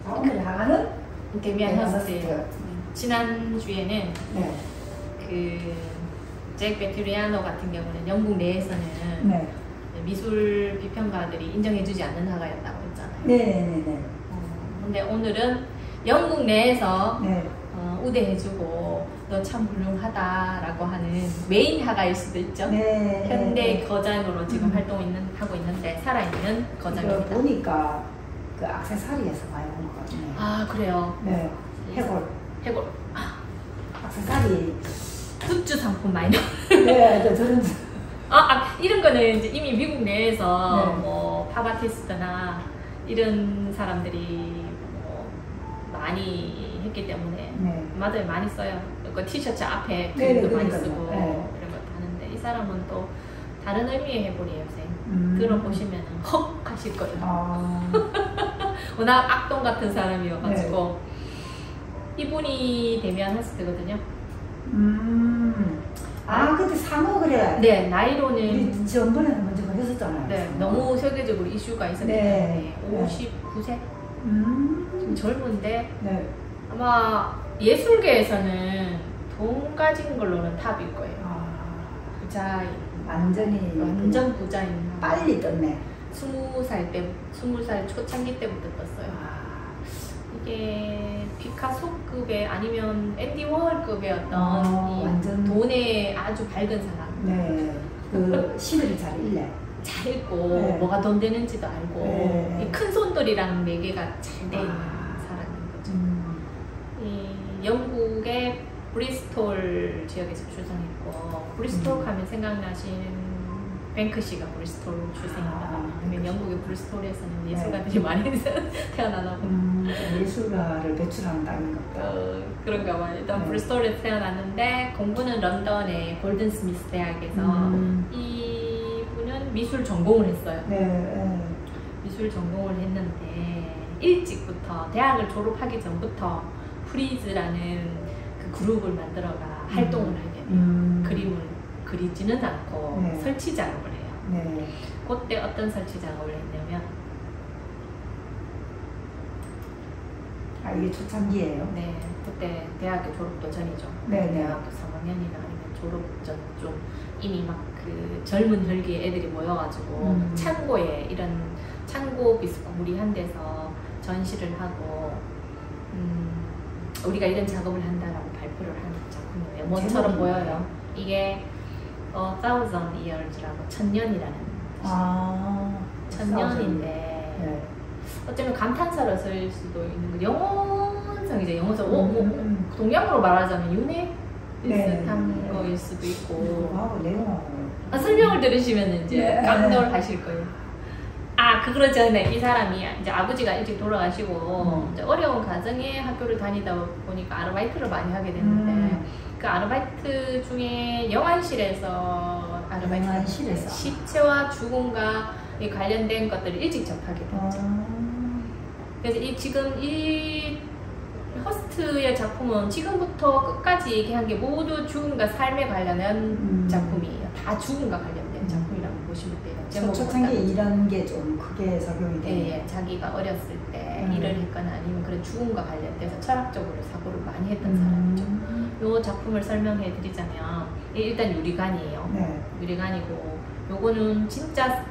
다음을 나가는 데미안 허스트. 지난주에는 네. 그 잭 베트리아노 같은 경우는 영국 내에서는 네. 미술 비평가들이 인정해주지 않는 화가였다고 했잖아요. 네네네. 근데 오늘은 영국 내에서 네. 우대해주고 너 참 훌륭하다라고 하는 메인 화가일 수도 있죠. 네. 현대 거장으로 지금 하고 있는데 살아있는 거장입니다. 보니까 그 액세서리에서 많이 온 것 같네요. 아 그래요. 네. 해골. 액세서리. 굿즈 상품 많이 나와요. 네, 저런. 이런 거는 이제 이미 미국 내에서 네. 뭐 팝아티스트나 이런 사람들이 뭐 많이 했기 때문에 네. 맞아요, 많이 써요. 그 티셔츠 앞에 네, 그림도 많이 그러니까요. 쓰고 네. 이런 것도 하는데 이 사람은 또 다른 의미의 해골이에요, 쌤. 들어보시면 헉 하실 거예요. 워낙 악동 같은 사람이어가지고 이분이 데미안 허스트거든요. 그때 상어 그래. 네, 나이로는 지난번에 한번 저거 했었잖아요. 네, 상어. 너무 세계적으로 이슈가 있었기 네. 때문에 59세? 좀 젊은데 네. 아마 예술계에서는 돈 가진 걸로는 탑일 거예요. 부자인, 완전 부자인. 빨리 떴네. 20살 초창기 때부터 떴어요. 이게 피카소급의 아니면 앤디 워홀급의 어떤 이 완전 돈에 아주 밝은 사람. 네. 그 시를 잘 읽네. 잘 읽고 네. 뭐가 돈 되는지도 알고 네. 이 큰 손들이랑 매개가 잘 돼 있는 사람인 거죠. 이 영국의 브리스톨 지역에서 출생했고 브리스톨 하면 생각나시는 뱅크시가 브리스톨 출생입니다. 그러면 영국의 브리스톨에서는 예술가들이 많이 태어나나 보네. 예술가를 배출하는 땅인가 보다. 그런가 봐요. 일단 브리스톨에 태어났는데 공부는 런던의 골든 스미스 대학에서 이분은 미술 전공을 했어요. 네. 미술 전공을 했는데 일찍부터 대학을 졸업하기 전부터 프리즈라는 그 그룹을 만들어가 활동을 하게 돼요. 그림을 그리지는 않고 설치 작업을 해요. 네. 그때 어떤 설치 작업을 했냐면 이게 초창기예요? 네, 그때 대학교 졸업도 전이죠. 네, 대학교 3학년이나 아니면 졸업 전 좀 이미 막 그 젊은 혈기의 애들이 모여가지고 창고에 이런 창고 비스무리한 데서 전시를 하고 우리가 이런 작업을 한다라고 발표를 하는 작품이에요. 뭐처럼 보여요. 이게 Thousand Years라고 천년이라는 천년인데 네. 어쩌면 감탄사를 쓸 수도 있는 거. 영혼성이죠. 영혼성. 동양으로 말하자면 윤회 비슷한 거일 수도 있고. 설명을 들으시면 이제 감동을 하실 거예요. 그러기 전에 이 사람이 이제 아버지가 일찍 돌아가시고 이제 어려운 가정에 학교를 다니다 보니까 아르바이트를 많이 하게 됐는데 그 아르바이트 중에 영안실에서 시체와 죽음과 관련된 것들을 일찍 접하게 됐죠. 그래서 지금 이 허스트의 작품은 지금부터 끝까지 얘기한 게 모두 죽음과 삶에 관련한 작품이에요. 다 죽음과 관련된 작품이라고 보시면 돼요. 초창기에 이런 게 좀 크게 작용이 돼요. 예, 자기가 어렸을 때 일을 했거나 아니면 그런 죽음과 관련돼서 철학적으로 사고를 많이 했던 사람이죠. 이 작품을 설명해 드리자면 일단 유리관이에요. 유리관이고 요거는 진짜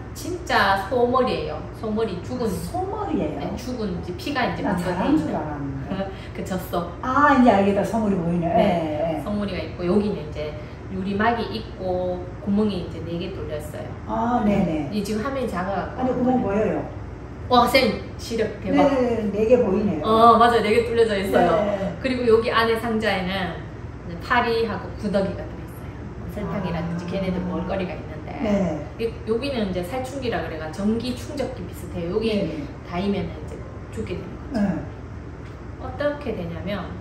소머리예요. 소머리 죽은 소머리예요. 네, 죽은 이제 피가 이제 잘한 줄 알았는데. 그 젖소. 이제 알겠다. 소머리 보이네. 네. 소머리가 있고 여기는 이제 유리막이 있고 구멍이 이제 4개 뚫렸어요. 네네. 이 지금 화면이 작아갖고. 아니 구멍 보여요. 와, 쌤 시력 대박. 네, 4개 보이네요. 맞아요. 4개 뚫려져 있어요. 네. 그리고 여기 안에 상자에는 파리하고 구더기가 들어있어요. 설탕이라든지 걔네들 먹을거리가 있는데 여기는 이제 살충기라 그래가 전기 충격기 비슷해요. 여기 닿으면 이제 죽게 되는 거죠. 어떻게 되냐면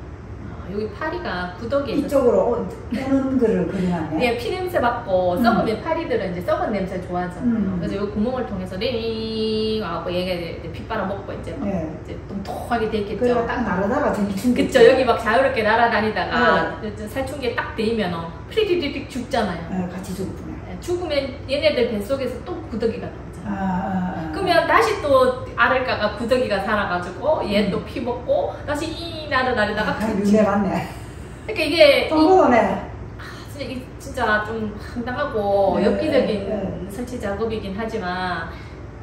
여기 파리가 구더기에서 이쪽으로 빼는 거를 그려놨네. 피냄새 맡고 썩으면 파리들은 이제 썩은 냄새 좋아하잖아요. 그래서 이 구멍을 통해서 링 하고 얘가 이제 피 빨아먹고 이제 막 이제 똥통하게 됐겠죠. 그래서 딱 날아다가 전기 충격. 그쵸. 여기 막 자유롭게 날아다니다가 살충기에 딱 데이면 프리리릭 죽잖아요. 같이 죽었구나. 죽으면 얘네들 뱃속에서 또 구더기가 나오잖아요. 그러면 다시 또 알을까가 구더기가 살아가지고 얘 또 피 먹고 다시 이 나르다가 눈에 맞네. 그러니까 이게 네. 진짜 좀 황당하고 네, 엽기적인 네. 설치 작업이긴 하지만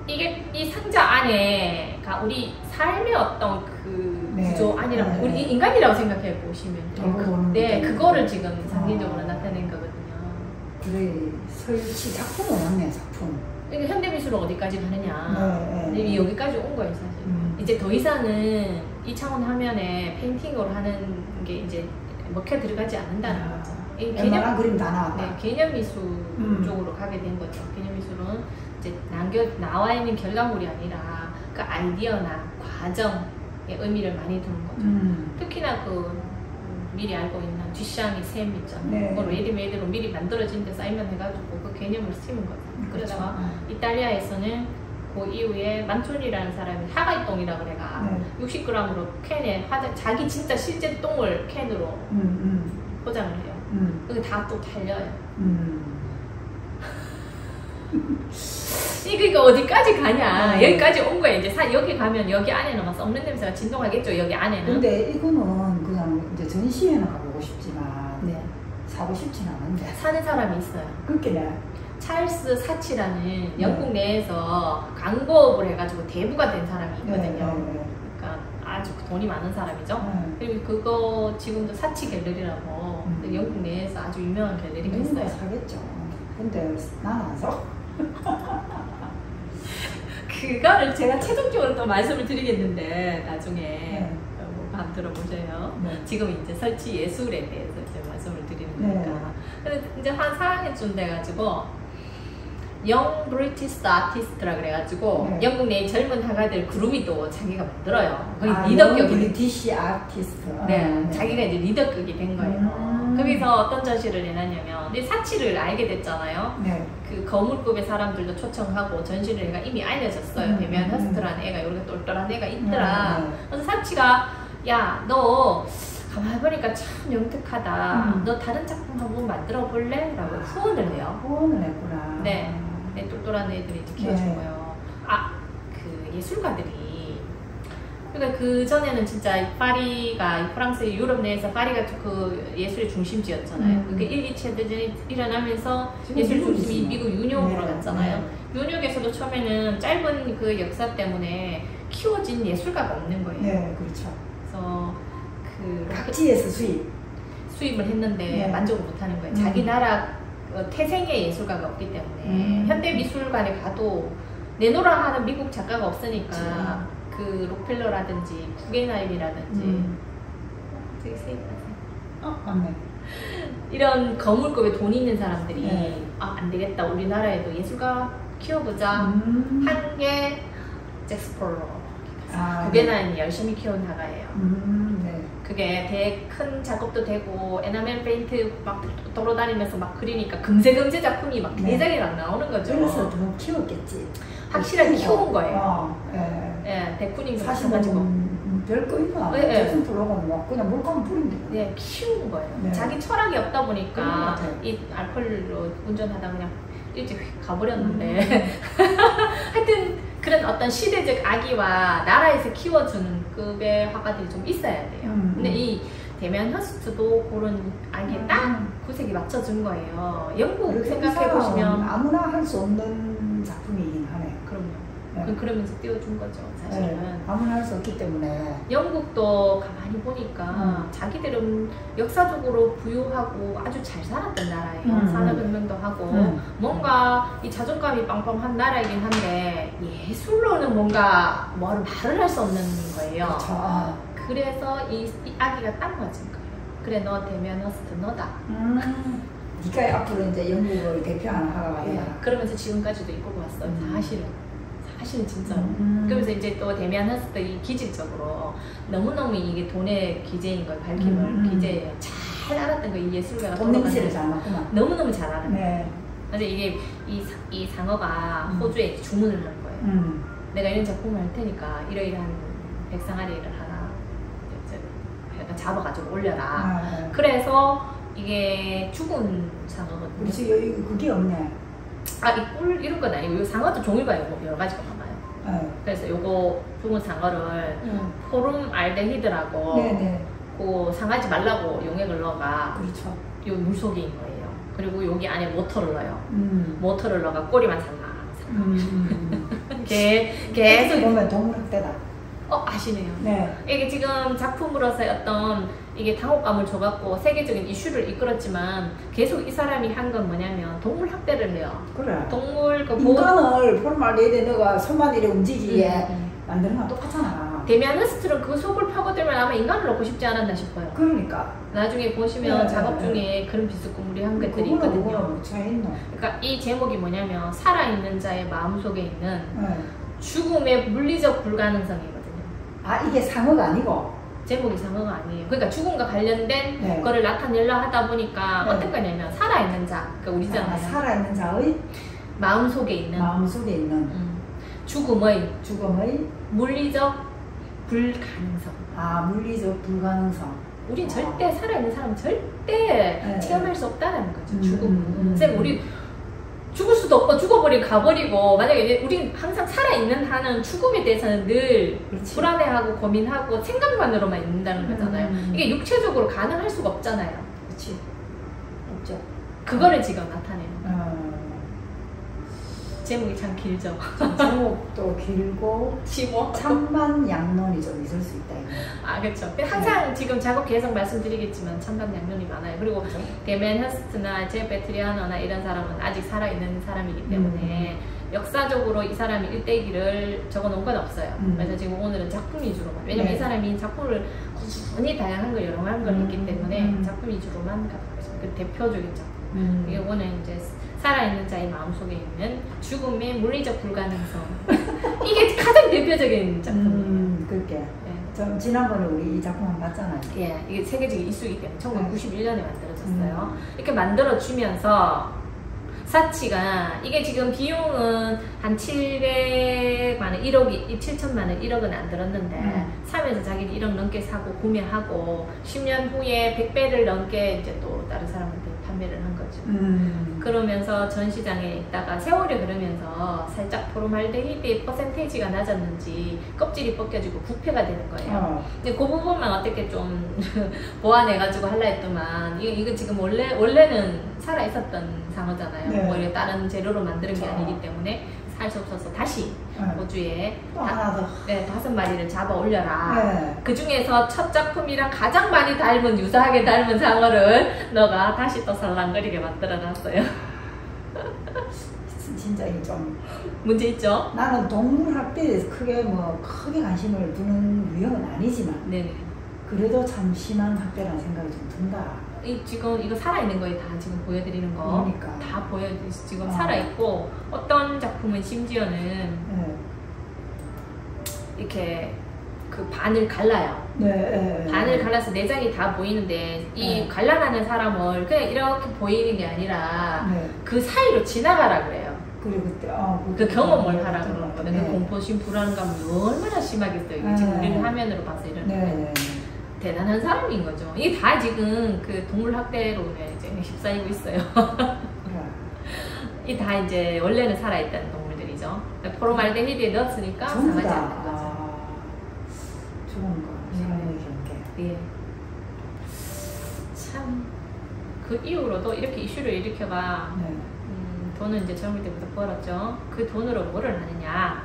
이게 이 상자 안에가 우리 삶의 어떤 그 네, 구조 아니라고 네, 우리 네. 인간이라고 생각해 보시면 돼요. 네, 그거를 지금 상징적으로 나타낸 거거든요. 그래, 설치 작품은 맞네, 작품. 그러니까 현대미술은 어디까지 가느냐. 네, 근데 여기까지 온 거예요, 사실. 이제 더 이상은 이 차원 화면에 페인팅으로 하는 게 이제 먹혀 들어가지 않는다는 거죠. 이 웬만한 그림 다 나왔다. 네, 개념 미술 쪽으로 가게 된 거죠. 개념 미술은 이제 나와 있는 결과물이 아니라 그 아이디어나 과정의 의미를 많이 두는 거죠. 특히나 그 미리 알고 있는 쥐샹의 셈 있잖아요. 네. 그걸 레디메이드로 미리 만들어진 데 사인만 해가지고 그 개념을 쓰는 거죠. 그러다가 이탈리아에서는 그 이후에 만촌이라는 사람이 하가이 똥이라고 그래가 60g으로 캔에 자기 진짜 실제 똥을 캔으로 포장을 해요. 그게 다 또 달려요. 이거 어디까지 가냐. 여기까지 온 거예요. 이제 여기 가면 여기 안에는 막 썩는 냄새가 진동하겠죠. 여기 안에는. 근데 이거는 그냥 이제 전시회는 가보고 싶지만 네. 사고 싶진 않은데. 사는 사람이 있어요. 그렇게 찰스 사치라는 영국 내에서 광고업을 해가지고 대부가 된 사람이 있거든요. 그러니까 아주 돈이 많은 사람이죠. 그리고 그거 지금도 사치 갤러리라고 영국 내에서 아주 유명한 갤러리가 있어요. 사겠죠. 근데 난 안 사. 그거를 제가 최종적으로 또 말씀을 드리겠는데 나중에 한번 들어보세요. 지금 이제 설치 예술에 대해서 이제 말씀을 드리는 거니까. 근데 이제 한 4학년쯤 돼가지고 영 브리티스 아티스트라 그래가지고 영국 내 젊은 화가들 그룹이 또 자기가 만들어요. 거의 리더격이 브리티시 아티스트. 자기가 이제 리더격이 된 거예요. 거기서 어떤 전시를 내놨냐면 사치를 알게 됐잖아요. 그 거물급의 사람들도 초청하고 전시를 해가 이미 알려졌어요. 데미안 허스트라는 애가 이렇게 똘똘한 애가 있더라. 그래서 사치가 야 너 가만히 보니까 참 영특하다. 너 다른 작품 한번 만들어 볼래? 라고 후원을 해요. 후원을 했구나. 네. 똘똘한 애들이 이제 키워준 거예요. 그 예술가들이. 그러니까 그 전에는 진짜 파리가 프랑스 유럽 내에서 파리가 그 예술의 중심지였잖아요. 그러니까 1, 2차 대전이 일어나면서 예술 중심이 미국 뉴욕으로 갔잖아요. 뉴욕에서도 처음에는 짧은 그 역사 때문에 키워진 예술가가 없는 거예요. 네, 그렇죠. 그래서 그 각지에서 수입을 했는데 만족을 못하는 거예요. 자기 나라 태생의 예술가가 없기 때문에 현대 미술관에 가도 내노라 하는 미국 작가가 없으니까 그 록펠러라든지 구겐하임이라든지 되게 세이브하세요. 맞네. 이런 거물급의 돈 있는 사람들이 안 되겠다. 우리나라에도 예술가 키워보자. 한 게 잭스폴로. 구겐하임이 열심히 키운 화가예요. 그게 큰 작업도 되고 에나멜 페인트 막 돌아다니면서 막 그리니까 금세금세 작품이 막 대작이랑 나오는 거죠. 그래서 더 키웠겠지. 확실하게 키운 거예요. 네, 데쿠닝 사실 가지고 별거 있나? 잭슨폴로는 막 그냥 물감 뿌린대. 네, 키운 거예요. 자기 철학이 없다 보니까 이 알코올로 운전하다 그냥 일찍 가버렸는데 하여튼 그런 어떤 시대적 악의와 나라에서 키워주는 급의 화가들이 좀 있어야 돼요. 근데 이 데미안 허스트도 그런 악의에 딱 구색이 맞춰준 거예요. 영국 생각해 보시면 아무나 할 수 없는 작품이긴 하네. 그럼요. 그러면서 띄워준 거죠, 사실은. 아무나 할 수 없기 때문에. 영국도 가만히 보니까 자기들은 역사적으로 부유하고 아주 잘 살았던 나라예요. 산업혁명도 하고 뭔가 이 자존감이 빵빵한 나라이긴 한데 예술로는 뭔가 뭐를 말을 할 수 없는 거예요. 그렇죠. 그래서 이 악의가 딱 맞은 거예요. 그래, 너 데미안 허스트 너다. 네가 앞으로 이제 영국을 대표하는 화가가 된다. 그러면서 지금까지도 이끌고 왔어요. 사실은 진짜로. 그러면서 이제 또 데미안 허스트 이 기질적으로 너무너무 이게 돈의 기재인 걸 밝힘을 기재해요. 잘 알았던 거, 이 예술가가 돈 냄새를 잘 맡구나. 너무너무 잘 알았던 네. 근데 이게 이 상어가 호주에 주문을 한 거예요. 내가 이런 작품을 할 테니까 이러이러한 백상아리를 하나 잡아가지고 올려라. 그래서 이게 죽은 상어거든요. 그렇지, 여기 그게 없네. 이 꿀 이런 건 아니고 이 상어도 종류가 여러 가지가 많아요. 그래서 요거 죽은 상어를 포름 알데히드라고 네네. 그 상하지 말라고 용액을 넣어가 그렇죠. 요 물속인 거예요. 그리고 여기 안에 모터를 넣어요. 모터를 넣어가 꼬리만 살랑살랑. 계속 보면 동물학대다. 아시네요. 네. 이게 지금 작품으로서의 어떤 이게 당혹감을 줘갖고 세계적인 이슈를 이끌었지만 계속 이 사람이 한 건 뭐냐면 동물 학대를 해요. 그래. 동물 그 인간을 포르말데히드 너가 손만 이렇게 움직이게 만드는 건 똑같잖아. 데미안 흐스트는 그 속을 파고들면 아마 인간을 넣고 싶지 않았나 싶어요. 그러니까. 나중에 보시면 작업 중에 그런 비스꾸무리한 것들이 있거든요. 그러니까 이 제목이 뭐냐면 살아있는 자의 마음속에 있는 죽음의 물리적 불가능성이거든요. 아, 이게 상어가 아니고? 제목이 상어가 아니에요. 그러니까 죽음과 관련된 거를 나타내려 하다 보니까 어떤 거냐면 살아있는 자, 그러니까 우리잖아요. 살아있는 자의 마음속에 있는 죽음의 물리적 불가능성. 아, 물리적 불가능성. 우린 절대 살아있는 사람은 절대 체험할 수 없다는 거죠. 죽음은. 쌤, 우리 죽을 수도 없고 죽어버리고 가버리고 만약에 우린 항상 살아있는 한은 죽음에 대해서는 늘 불안해하고 고민하고 생각만으로만 있는다는 거잖아요. 이게 육체적으로 가능할 수가 없잖아요. 그렇지. 없죠. 그거를 지금 나타내는 제목이 참 길죠. 제목도 길고 찬반양론이 좀 있을 수 있다. 아, 그렇죠. 항상 지금 작업 계속 말씀드리겠지만 찬반양론이 많아요. 그리고 데미안 흐스트나 제프 베트리아노나 이런 사람은 아직 살아있는 사람이기 때문에 역사적으로 이 사람이 일대기를 적어놓은 건 없어요. 그래서 지금 오늘은 작품 위주로만. 왜냐면 이 사람이 작품을 꾸준히 다양한 걸 여러 걸 했기 때문에 작품 위주로만 가져가고 있습니다. 그 대표적인 작품. 이거는 이제 살아있는 자의 마음속에 있는 죽음의 물리적 불가능성. 이게 가장 대표적인 작품이에요. 그렇게. 네. 지난번에 우리 이 작품 한번 봤잖아요. 예, 이게 세계적인 이슈이기 때문에 1991년에 만들어졌어요. 이렇게 만들어주면서 사치가 이게 지금 비용은 한 700만 원, 7천만 원, 1억은 안 들었는데 사면서 자기는 1억 넘게 사고 구매하고 10년 후에 100배를 넘게 이제 또 다른 사람한테 판매를 한 거죠. 그러면서 전시장에 있다가 세월이 흐르면서 살짝 포르말데히드의 퍼센테이지가 낮았는지 껍질이 벗겨지고 부패가 되는 거예요. 근데 그 부분만 어떻게 좀 보완해가지고 하려 했더만 이거 지금 원래는 살아있었던 상어잖아요. 뭐 이게 다른 재료로 만드는 게 아니기 때문에 살 수 없어서 다시 호주에 5마리를 잡아 올려라. 그 중에서 첫 작품이랑 가장 많이 유사하게 닮은 상어를 너가 다시 또 살랑거리게 만들어 놨어요. 진짜 이게 좀 문제 있죠? 나는 동물 학대에 대해서 크게 관심을 두는 유형은 아니지만 네네. 그래도 참 심한 학대라는 생각이 좀 든다. 지금 이거 살아있는 거에 다 지금 보여드리는 거 그러니까. 다 지금 살아있고 어떤 작품은 심지어는 이렇게 그 반을 갈라요. 반을 갈라서 내장이 다 보이는데 이 갈라나는 사람을 그냥 이렇게 보이는 게 아니라 그 사이로 지나가라 그래요. 그리고 그때 그 경험을 하라 그러는 거예요. 그 공포심, 불안감이 얼마나 심하겠어요. 지금 우리는 화면으로 봐서 이러는 거예요. 대단한 사람인 거죠. 이게 다 지금 그 동물 학대로 이제 휩싸이고 있어요. 이 다 이제 원래는 살아있다는 동물들이죠. 포르말데히드에 넣었으니까 상하지 않는 거죠. 좋은 거, 사람의 경계. 예. 참, 그 이후로도 이렇게 이슈를 일으켜가 돈은 이제 젊을 때부터 벌었죠. 그 돈으로 뭐를 하느냐.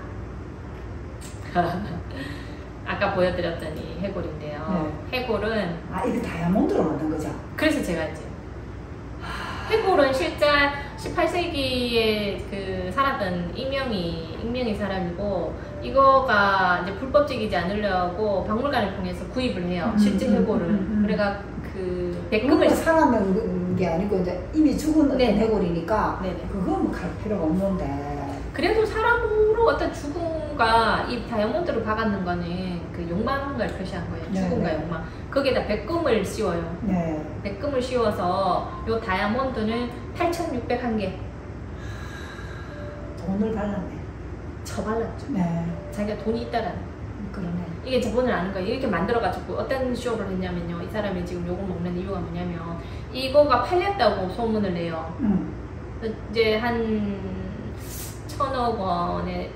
아까 보여드렸던 이 해골인데요. 해골은 이거 다이아몬드로 만든 거죠? 그래서 제가 이제 해골은 실제 18세기에 그 살았던 익명의 사람이고 이거가 이제 불법적이지 않으려고 박물관을 통해서 구입을 해요. 실제 해골을. 그래가 그 백금을 살아있는 게 아니고 이제 이미 죽은 어떤 해골이니까 그건 갈 필요가 없는데. 그래도 사람으로 어떤 죽음과 이 다이아몬드를 박았는 거는 그 욕망을 표시한 거예요. 죽음과 욕망. 거기에다 백금을 씌워요. 백금을 씌워서 요 다이아몬드는 8,601개. 돈을 발랐네. 저 발랐죠. 자기가 돈이 있다라는. 그러네. 이게 저번을 아는 거예요. 이렇게 만들어가지고 어떤 쇼를 했냐면요. 이 사람이 지금 욕을 먹는 이유가 뭐냐면 이거가 팔렸다고 소문을 내요. 이제 한 1,000억 원에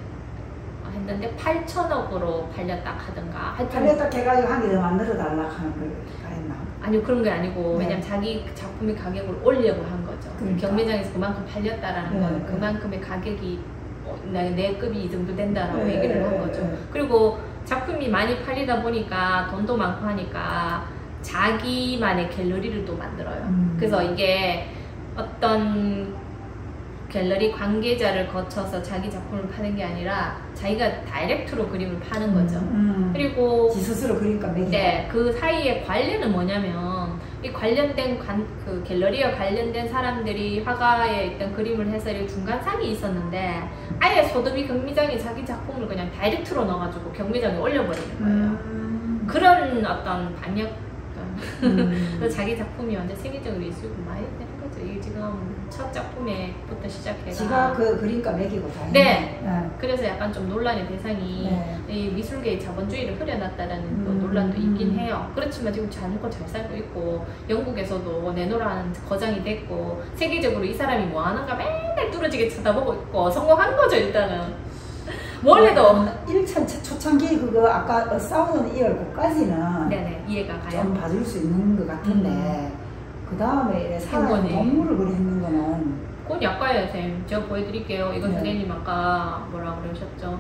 했는데 8천억으로 팔렸다 하든가. 팔렸다 해가지고 한 개 더 만들어 달라 하는 걸 했나? 아니요, 그런 게 아니고 네. 왜냐면 자기 작품의 가격을 올리려고 한 거죠. 그러니까. 경매장에서 그만큼 팔렸다라는 네, 건 네. 그만큼의 가격이 내 급이 이 정도 된다라고 네, 얘기를 한 네, 거죠. 네. 그리고 작품이 많이 팔리다 보니까 돈도 많고 하니까 자기만의 갤러리를 또 만들어요. 그래서 이게 어떤 갤러리 관계자를 거쳐서 자기 작품을 파는 게 아니라 자기가 다이렉트로 그림을 파는 거죠. 그리고 지 스스로 그림값 매기. 네, 그 사이에 관련은 뭐냐면 이 관련된 그 갤러리와 관련된 사람들이 화가에 있던 그림을 해서 이 중간상이 있었는데 아예 소도비 경매장에 자기 작품을 그냥 다이렉트로 넣어가지고 경매장에 올려버리는 거예요. 그런 어떤 반역 자기 작품이 완전 세계적으로 이슈가 많이 되는 거죠. 이게 지금 첫 작품에부터 시작해가 지가 그 그림값 매기고 다. 네. 네. 그래서 약간 좀 논란의 대상이 네. 이 미술계의 자본주의를 흐려놨다라는 또 논란도 있긴 해요. 그렇지만 지금 잘 먹고 잘 살고 있고 영국에서도 내노라는 거장이 됐고 세계적으로 이 사람이 뭐 하는가 맨날 뚫어지게 쳐다보고 있고 성공한 거죠 일단은. 원래도 1차 초창기 그거 아까 싸우는 이열고까지는 네네 이해가 가요. 좀 봐줄 수 있는 것 같은데 그 다음에 사람 동물을 그리 했는 거는 그건 약과예요 쌤. 제가 보여드릴게요. 이거 네. 선생님 아까 뭐라 그러셨죠?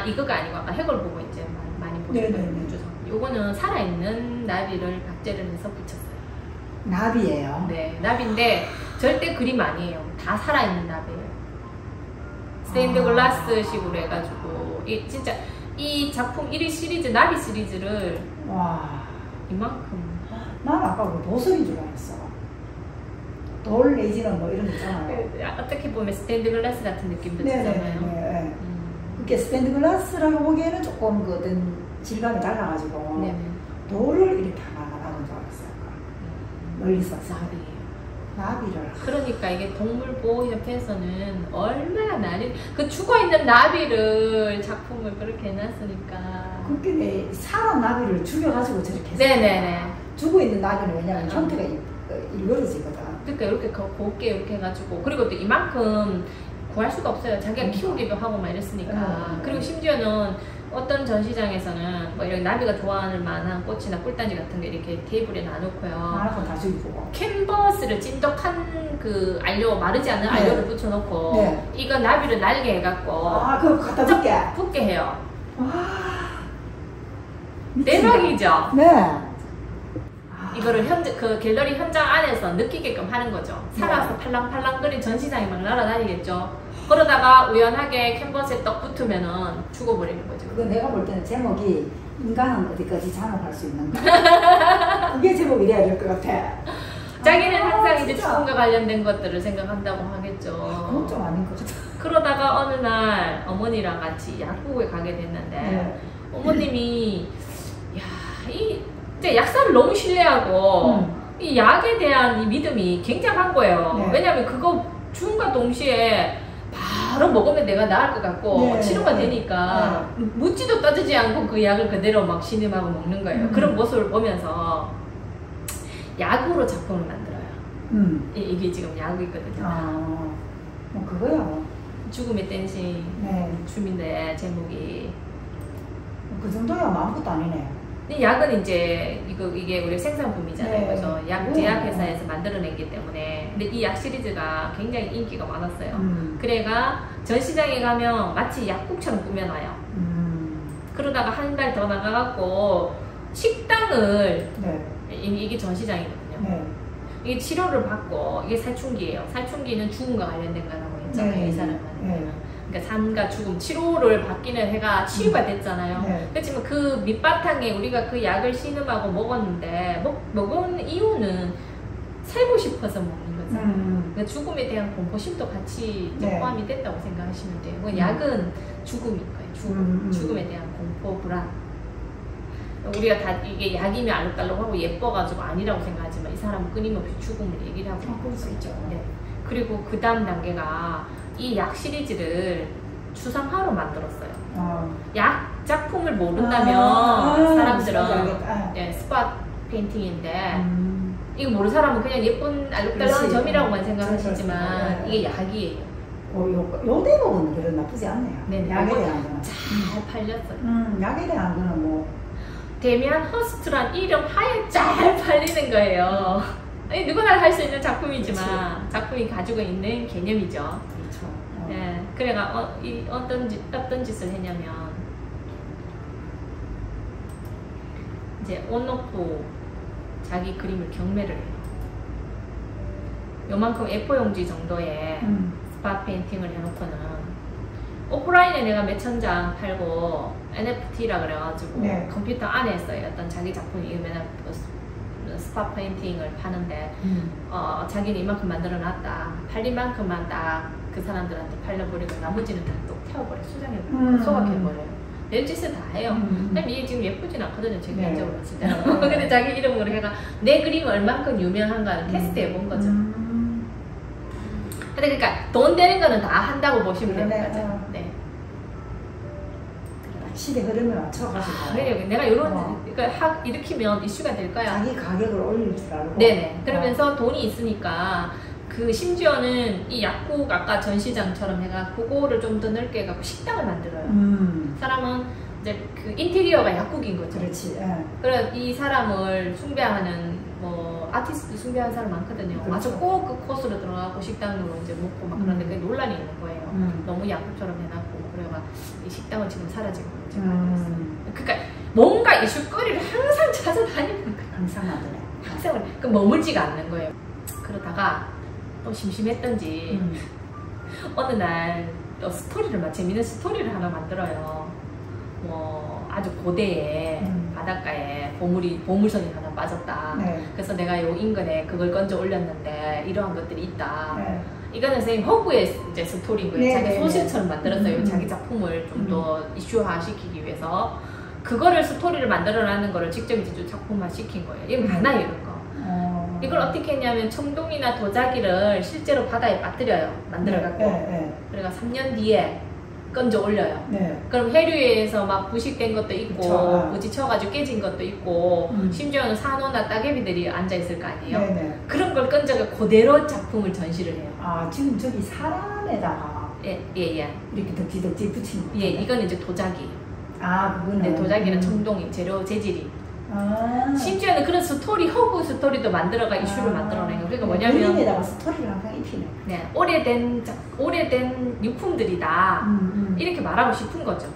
이거가 아니고 아까 해골 보고 이제 많이 보셨거든요. 요거는 살아있는 나비를 박제를 해서 붙였어요. 나비예요? 네, 나비인데 절대 그림 아니에요. 다 살아있는 나비예요. 스테인드 글라스 식으로 해가지고 진짜 이 작품 1위 시리즈 나비 시리즈를 와 이만큼 난 아까 그 보석인 줄 알았어. 돌 내지는 뭐 이런 거 있잖아요. 어떻게 보면 스테인드 글라스 같은 느낌도 들잖아요. 네. 그게 스테인드 글라스라고 보기에는 조금 그 어떤 질감이 달라가지고 네네. 돌을 이렇게 하나 나눈 줄 알았어요. 멀리서 나비예요. 나비를. 그러니까 이게 동물보호협회에서는 얼마나 많이 그 죽어있는 나비를 작품을 그렇게 해놨으니까. 그게 사람 나비를 죽여가지고 저렇게 했어요. 네네네. 죽어있는 나비는 왜냐면 형태가 일그러지거든. 그러니까 이렇게 곱게 이렇게 해가지고 그리고 또 이만큼 구할 수가 없어요. 자기가 키우기도 하고 막 이랬으니까. 그리고 심지어는 어떤 전시장에서는 뭐 이런 나비가 좋아할 만한 꽃이나 꿀단지 같은 게 이렇게 테이블에 놔놓고요. 하나씩 다 죽이고. 캔버스를 찐덕한 그 알료, 마르지 않은 알료를 붙여놓고 이거 나비를 날게 해갖고 그거 갖다 붙게 해요. 와 대박이죠? 네. 이거를 그 갤러리 현장 안에서 느끼게끔 하는 거죠. 살아서 팔랑팔랑거린 전시장에 막 날아다니겠죠. 그러다가 우연하게 캔버스에 떡 붙으면은 죽어버리는 거죠. 그거 내가 볼 때는 제목이 인간은 어디까지 잔혹할 수 있는가? 그게 제목이 돼야 될 것 같아. 자기는 항상 이제 죽음과 관련된 것들을 생각한다고 하겠죠. 그건 좀 아닌 것 같아. 그러다가 어느 날 어머니랑 같이 약국에 가게 됐는데 어머님이 이제 약사를 너무 신뢰하고 이 약에 대한 이 믿음이 굉장한 거예요. 왜냐면 그거 죽음과 동시에 바로 먹으면 내가 나을 것 같고 치료가 되니까 묻지도 따지지 않고 그 약을 그대로 막 신음하고 먹는 거예요. 그런 모습을 보면서 약으로 작품을 만들어요. 이게 지금 약이거든요. 뭐 그거야 뭐. 죽음의 댄싱 춤인데 제목이 그 정도야 아무것도 아니네. 약은 이제 이게 우리 생산품이잖아요. 그래서 약 제약회사에서 만들어낸기 때문에. 근데 이 약 시리즈가 굉장히 인기가 많았어요. 그래가 전시장에 가면 마치 약국처럼 꾸며놔요. 그러다가 한 달 더 나가갖고 식당을 이게 전시장이거든요. 이게 치료를 받고 이게 살충기예요. 살충기는 죽음과 관련된 거라고 했잖아요. 이 사람은. 그러니까 삶과 죽음, 치료를 받기는 해가 치유가 됐잖아요. 그렇지만 그 밑바탕에 우리가 그 약을 신음하고 먹었는데 먹은 이유는 살고 싶어서 먹는 거잖아요. 그러니까 죽음에 대한 공포심도 같이 포함이 됐다고 생각하시면 돼요. 약은 죽음인 거예요. 죽음에 대한 공포, 불안. 우리가 다 이게 약이면 알록달록하고 예뻐가지고 아니라고 생각하지만 이 사람은 끊임없이 죽음을 얘기를 하고 그럴 수 있죠. 그리고 그 다음 단계가 이 약 시리즈를 추상화로 만들었어요. 약 작품을 모른다면 사람들은 스팟 페인팅인데 이거 모르는 사람은 그냥 예쁜 알록달록한 점이라고만 생각하시지만 네. 이게 약이에요. 요 대목은 그래도 나쁘지 않네요. 네네. 약에 대한 거는. 잘 팔렸어요. 약에 대한 거는 뭐. 데미안 허스트란 이름 하에 잘 팔리는 거예요. 아니, 누구나 할 수 있는 작품이지만 그치. 작품이 가지고 있는 개념이죠. 그렇죠. 네, 그래가 어떤 짓을 했냐면 이제 온오프 자기 그림을 경매를 해요. 요만큼 A4 용지 정도의 스팟 페인팅을 해놓고는 오프라인에 내가 몇천 장 팔고 NFT라 그래가지고 네. 컴퓨터 안에 써요. 어떤 자기 작품 맨날 스팟 페인팅을 파는데 자기는 이만큼 만들어놨다. 팔린 만큼만 딱 그 사람들한테 팔려버리고 나머지는 다 또 태워버려. 수장해버려. 소각해버려요. 내 짓을 다 해요. 근데 이게 지금 예쁘진 않거든요. 제 개인적으로 봤을 때. 근데 자기 이름으로 해가 내 그림이 얼만큼 유명한가를 테스트해본 거죠. 근데 그러니까 돈 되는 거는 다 한다고 보시면 되는 거죠. 네. 시대 흐름에 맞춰가지고. 내가 이런 그러니까 일으키면 이슈가 될 거야. 자기 가격을 올릴 줄 알고. 네네. 그러면서 돈이 있으니까 그 심지어는 이 약국 아까 전시장처럼 내가 그거를 좀 더 넓게 해갖고 식당을 만들어요. 사람은 이제 그 인테리어가 약국인 거죠. 그렇지. 그래 이 사람을 숭배하는 뭐 아티스트 숭배하는 사람 많거든요. 그렇죠. 아주 꼭 그 코스로 들어가고 식당으로 이제 먹고 막 그런데 그게 논란이 있는 거예요. 너무 약국처럼 해놨고 그래가 이 식당은 지금 사라지고 그러니까 뭔가 이슈거리를 항상 찾아다니는 거예요. 항상 만드네. 학생을 그 머물지가 않는 거예요. 그러다가 또 심심했던지 어느 날 또 스토리를 재밌는 스토리를 하나 만들어요. 뭐 아주 고대에 바닷가에 보물선이 하나 빠졌다. 네. 그래서 내가 요 인근에 그걸 건져 올렸는데 이러한 것들이 있다. 네. 이거는 선생님 허구의 이제 스토리인 거예요. 네, 자기 네, 소설처럼 만들었어요. 자기 작품을 좀 더 이슈화 시키기 위해서 그거를 스토리를 만들어내는 거를 직접 이제 작품화 시킨 거예요. 이건 많아요, 이런 거. 이걸 어떻게 했냐면 청동이나 도자기를 실제로 바다에 빠뜨려요. 만들어갖고. 그래가 3년 뒤에 건져 올려요. 그럼 해류에서 막 부식된 것도 있고, 그쵸. 부딪혀가지고 깨진 것도 있고, 심지어는 산호나 따개비들이 앉아있을 거 아니에요. 그런 걸 건져서 그대로 작품을 전시를 해요. 아, 지금 저기 사람에다가 예. 이렇게 덕지덕지 붙인 거. 예, 이건 이제 도자기. 아, 그거는. 네, 도자기는 청동이, 재료, 재질이. 아. 심지어는 그런 스토리, 허구 스토리도 만들어가 이슈를 만들어내요. 그러니까 뭐냐면 그림에다가 스토리를 항상 입히네. 네, 오래된 유품들이다. 이렇게 말하고 싶은 거죠.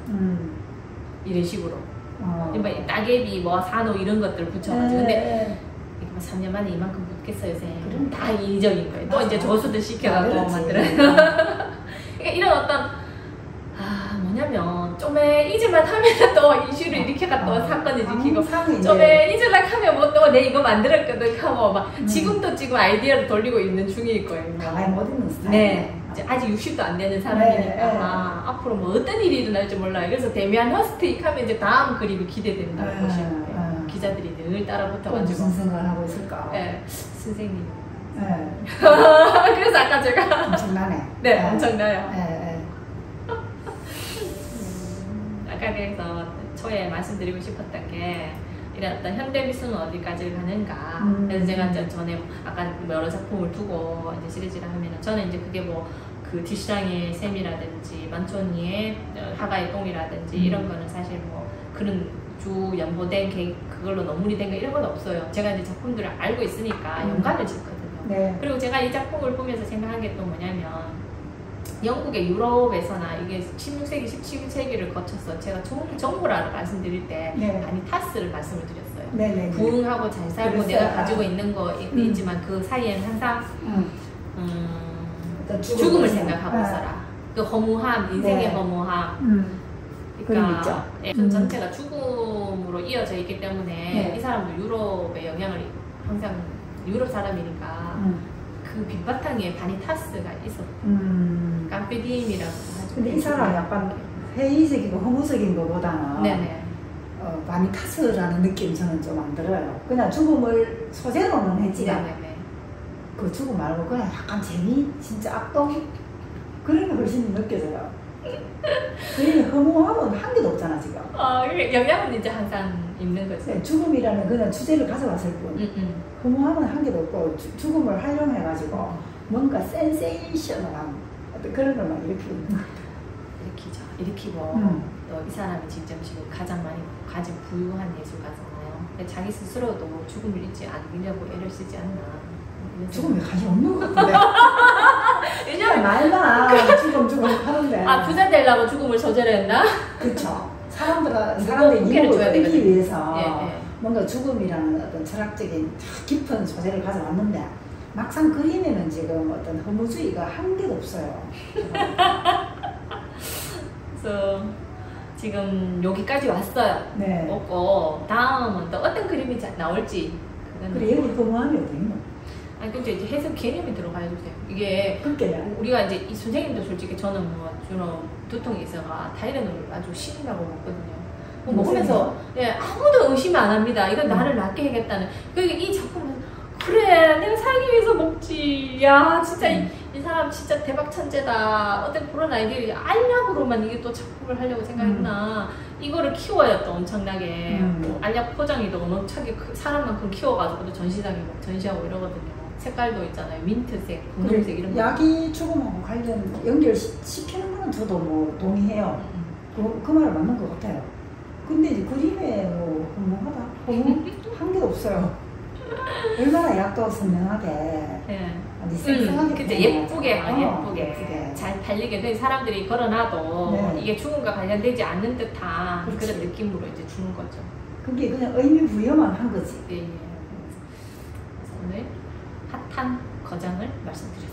이런 식으로. 뭐 따개비, 뭐 산호 이런 것들 붙여가지고. 근데 이거 뭐 3년 만에 이만큼 붙겠어요, 선생님. 다 인위적인 거예요. 또 이제 저수들 시켜갖고 만들어요. 그러니까 이런 어떤 뭐냐면 좀에 잊을만 하면 또 이슈를 일으켜가 또 사건을 일으키고 좀에 잊을만 하면 뭐 또 내 이거 만들었거든 하고 막 지금도 지금 아이디어를 돌리고 있는 중일 거예요. 가만히 못 있는 스타일. 네. 아직 60도 안 되는 사람이니까 앞으로 뭐 어떤 일이 일어날지 몰라요. 그래서 데미안 허스트익 하면 이제 다음 그림이 기대된다고 보시면 돼요. 기자들이 늘 따라붙어가지고 무슨 생각을 하고 있을까? 네, 선생님. 네. 그래서 아까 제가 엄청나네. 네, 엄청나요. 네. 아까 그래서 초에 말씀드리고 싶었던 게 이런 어떤 현대 미술은 어디까지 가는가. 그래서 제가 이제 전에 아까 여러 작품을 두고 이제 시리즈를 하면은 저는 이제 그게 뭐 그 디슈랑의 샘이라든지 만초니의 하가의 똥이라든지 이런 거는 사실 뭐 그런 주 연보된 그걸로 너무리 된 거 이런 건 없어요. 제가 이제 작품들을 알고 있으니까 연관을 짓거든요. 네. 그리고 제가 이 작품을 보면서 생각한 게 또 뭐냐면 영국의 유럽에서나 이게 16세기, 17세기를 거쳐서 제가 정부라고 말씀드릴 때 바니타스를 말씀을 드렸어요. 네네. 부흥하고 잘 살고 그랬어요. 내가 가지고 있는 거 있지만 그 사이에는 항상 죽음을 생각하고 있어라. 그 허무함, 인생의 허무함. 그러니까 전체가 죽음으로 이어져 있기 때문에 이 사람도 유럽의 영향을 항상 유럽 사람이니까 그 빛바탕에 바니타스가 있었고 깜피디임이라고 하죠. 근데 이 사람 약간 회의적이고 허무적인 것보다는 네네. 바니타스라는 느낌 저는 좀 안 들어요. 그냥 죽음을 소재로는 했지만 네네네. 그 죽음 말고 그냥 약간 진짜 악동 그런 게 훨씬 느껴져요. 그림이 허무함은 한 개도 없잖아 지금. 영향은 이제 항상 있는 거지. 네, 죽음이라는 그냥 주제를 가져왔을 뿐. 허무함은 한 개도 없고 죽음을 활용해가지고 뭔가 센세이셔널한 어떤 그런 걸 막 일으키고 또 이 사람이 지금 가장 많이 가진 부유한 예술가잖아요. 자기 스스로도 죽음을 잊지 않으려고 애를 쓰지 않나. 죽음에 관심 없는 것 같은데. 왜냐면 말만 죽음 하는데. 부자 되려고 죽음을 저질했나? 그렇죠. 사람들이 이익을 얻기 위해서 예. 뭔가 죽음이라는 어떤 철학적인 깊은 소재를 가져왔는데 막상 그림에는 지금 어떤 허무주의가 한 개도 없어요. 그래서 지금 여기까지 왔어요. 네. 없고 다음은 또 어떤 그림이 나올지. 그래 여기 허무함이 어디 있노? 근데 이제 해석 개념이 들어가야 돼요. 이게 우리가 이제 이 선생님도 솔직히 저는 뭐 주로 두통이 있어가 타이레놀 아주 신이라고 먹거든요. 먹으면서 아무도 의심 안 합니다. 이건 나를 낫게 해야겠다는. 그러니까 이 작품은 그래 내가 살기 위해서 먹지. 야 진짜 이 사람 진짜 대박 천재다. 어떤 그런 아이들이 알약으로만 이게 또 작품을 하려고 생각했나. 이거를 키워야 또 엄청나게 뭐 알약 포장이 또 엄청나게 사람만큼 키워가지고 또 전시장에 막 전시하고 이러거든요. 색깔도 있잖아요. 민트색, 분홍색 이런 거. 약이 죽음하고 관련 연결시키는 거는 저도 뭐 동의해요. 그 말은 맞는 것 같아요. 근데 이제 그림에 뭐 허무하다? 한 개도 없어요. 얼마나 약도 선명하게 생생하게 예쁘게 잘 팔리게 된 사람들이 걸어놔도 이게 죽음과 관련되지 않는 듯한 그런 느낌으로 이제 주는 거죠. 그게 그냥 의미 부여만 한 거지. 그래서 오늘 핫한 거장을 말씀드렸습니다.